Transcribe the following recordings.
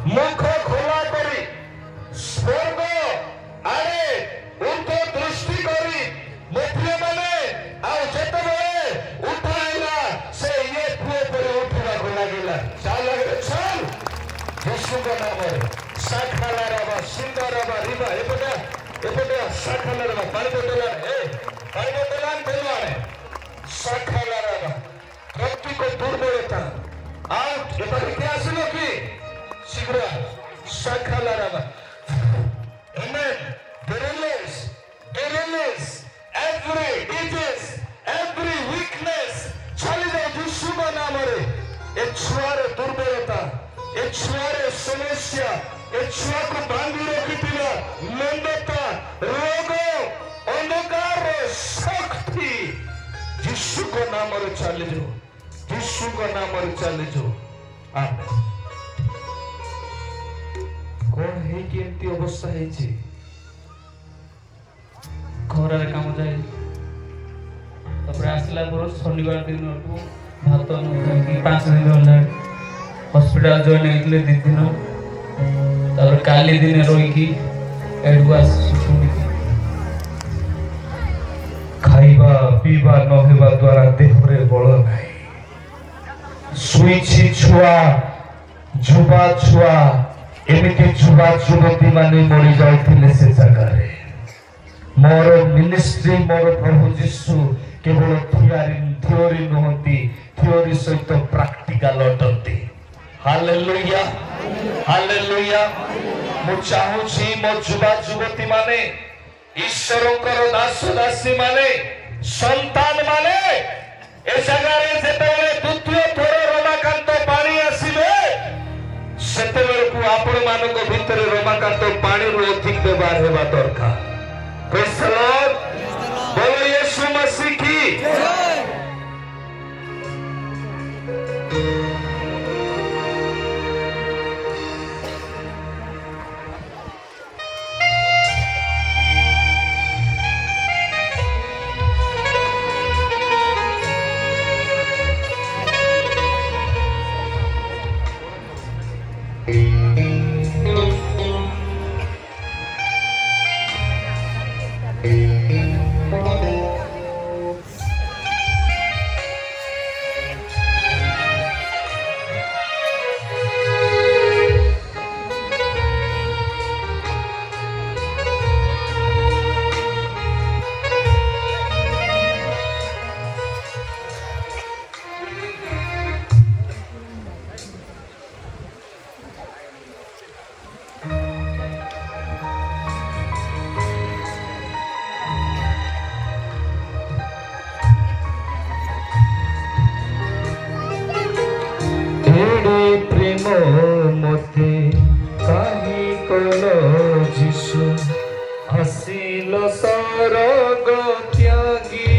मुख खोला करी स्वर्ग आड़े उठ दृष्टि करी मुखिया माने आउ जेते बेले उठाइला से ये पुए पर उठवा को लागिला चल चल यीशु का नाम रे साखाला रबा सुंदर रबा रिबा एपटे साखाला रबा पानी बोतला पानी बोतला देवाने साखाला रबा प्रति को दुर्बलता आउट एपटे के आसलो की शीघ्र साखाला रबा amen release every disease every weakness चली जाओ यीशु का नाम रे ए छुआरे दुर्बलता ए छुआरे समस्या ए छुआ को बांधी रखिथिला मंदता रोग अंधकार शक्ति यीशु का नाम रे चली जाओ यीशु का नाम रे चली जाओ आमेन कौन है कि एमती अवस्था है जी घर काम जाए तापर आसला पर शनिवार दिन भात न 5 दिन होला हॉस्पिटल जॉइन होइतले 2 दिन तापर काली दिन रोई की एडवांस सुनी खाइबा पीबा न हेबा द्वारा देह रे बळ नाही सुईछि छुआ जुबा छुआ एमिति छुआ जुबती माने मरि जाउथिले से जगह रे मोर मिनिस्ट्री मोर प्रभु यीशु केवल थियोरी नहती थियोरी सहित प्रैक्टिकल अटंती हालेलुया हालेलुया मु चाहू छी मो जुबा जुबती माने ईश्वरकर दास दासी माने संतान माने ए जगह रे जेतेबेले द्वितीय थोर रमाकांत पानी आसीबे सेतेबेले को आपण मानको भितर रमाकांत पानी रो अधिक व्यवहार हेबा दरकार प्रेज द लॉर्ड बोलो यीशु मसीह की जय मते काही कलो जिसु हसिलो सरग त्यागी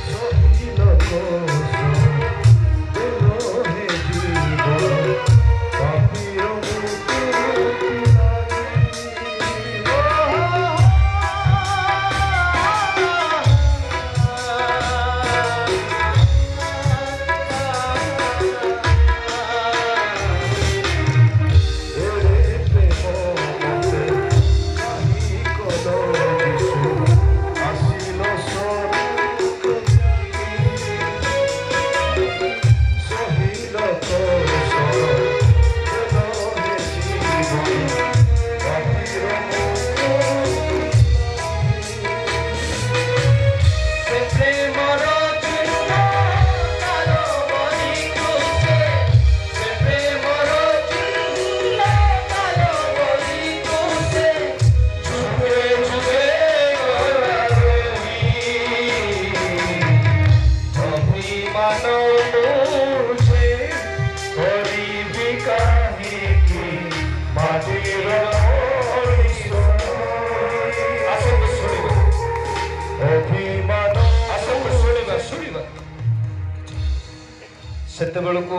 सोहिलो कोस देलो हे जीव पापिरो सेते बेलको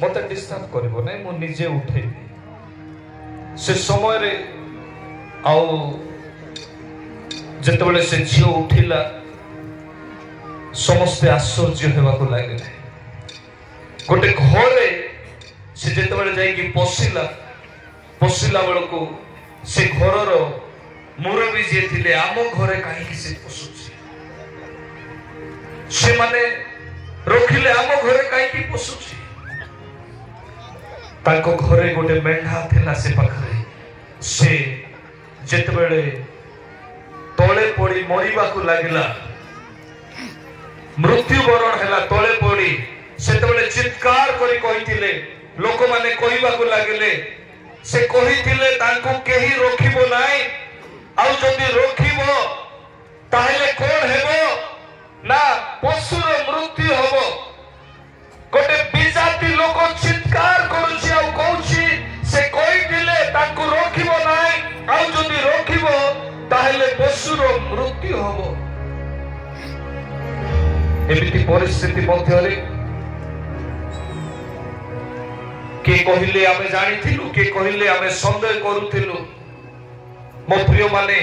मते डिस्टर्ब करबो नै मु निजे उठेबी से समय रे आउ जते बेले से झियो उठिला समस्त आश्चर्य हेबा को लागे गोटे घरे से जेतेबेले जाइकी पशिला बेलू से घर मुरबी जे थिले आम घरे कहीं से पशुची से माने रखिले आम घरे कहीं पशुची ताको घरे गोटे मेंढा थिला से पाखरे से जेतेबेले तले पड़ी मरिबा को लागिला मृत्युवरण हैला तले पड़ी सेतेबेले चित्कार करी कहिथिले लोक माने कहिबा को लागिले से कहिथिले तांको केही रोखिबो नाही आउ जदि रोखिबो ताहेले कोन हेबो ना पशुर मृत्यु हबो गोटे बिजाती लोक चित्कार करूची आउ कहूची से कहिथिले तांको रोखिबो नाही आउ जदि रोखिबो ताहेले पशुर मृत्यु हबो एमिति परिस्थिति मध्यरे के कहिले आमे जानिथिलु के कहिले आमे संदेह करूथिलु मो प्रिय माने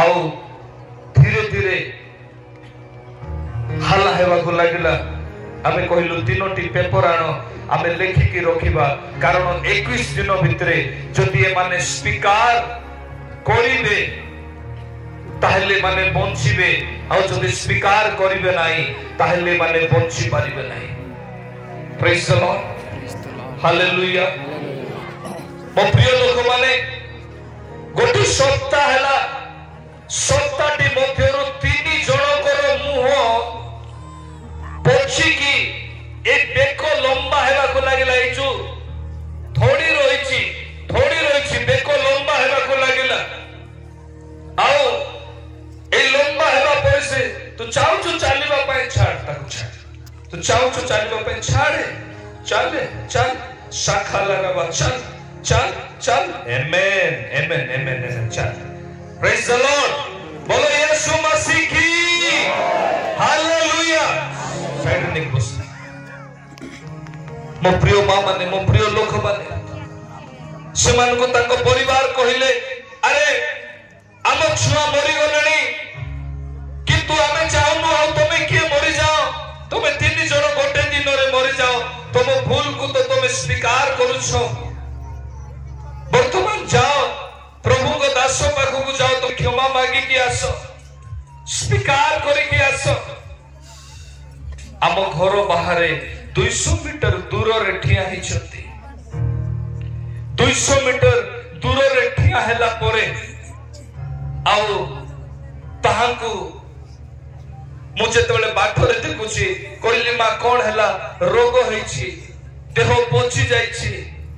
आउ धीरे धीरे हाला हेबा को लागिला आमे कहिलु तीनोटी पेपर आनो आमे लेखिकी रखिबा कारण 21 दिन भितरे जदि ए माने स्वीकार करिबे ताहेले माने बंचिबे आउ जदि स्वीकार करिबे नाही ताहेले माने बंची पारिबे नाही प्रेज द लॉर्ड हालेलुया मो प्रिय लोक माने गोटे सप्ताह हैला सप्ताहटी मध्यरु 3 जनकर मुह पछी की ए बेक लंबा हेबा को लागिला ए जो थोड़ी रहिछि बेक लंबा हेबा को लागिला आओ ए लंबा हेबा पर से तू चाहू चलीबा पय छाड़ ताकू छाड़ तू चाहू चलीबा पय छाड़े चल शाखा लगाबा चल आमेन चल प्रेज द लॉर्ड बोलो यीशु मसीह की हालेलुया साइड बस मो प्रिय मां माने मो प्रिय लोक माने से मान को ताको परिवार कहिले अरे आम छुआ मरी गलेनी किंतु आमे चाहनु आ तुमे के मरी जाओ तुमे 3 जण गोटे दिन रे मरी जाओ तुम भूल को तो तुम स्वीकार करूछो वर्तमान जाओ प्रभु को दास पाखु को जाओ तो क्षमा मागी की आसो स्वीकार करी की आसो आम घर बाहर 200 मीटर दूर रे ठिया ही छथि 200 मीटर दूर रे ठिया हैला परे आउ ताहांकु मु जेतेबेले बाठरे देखुची कहली मा कोन हैला रोग होईची देह पची जाईची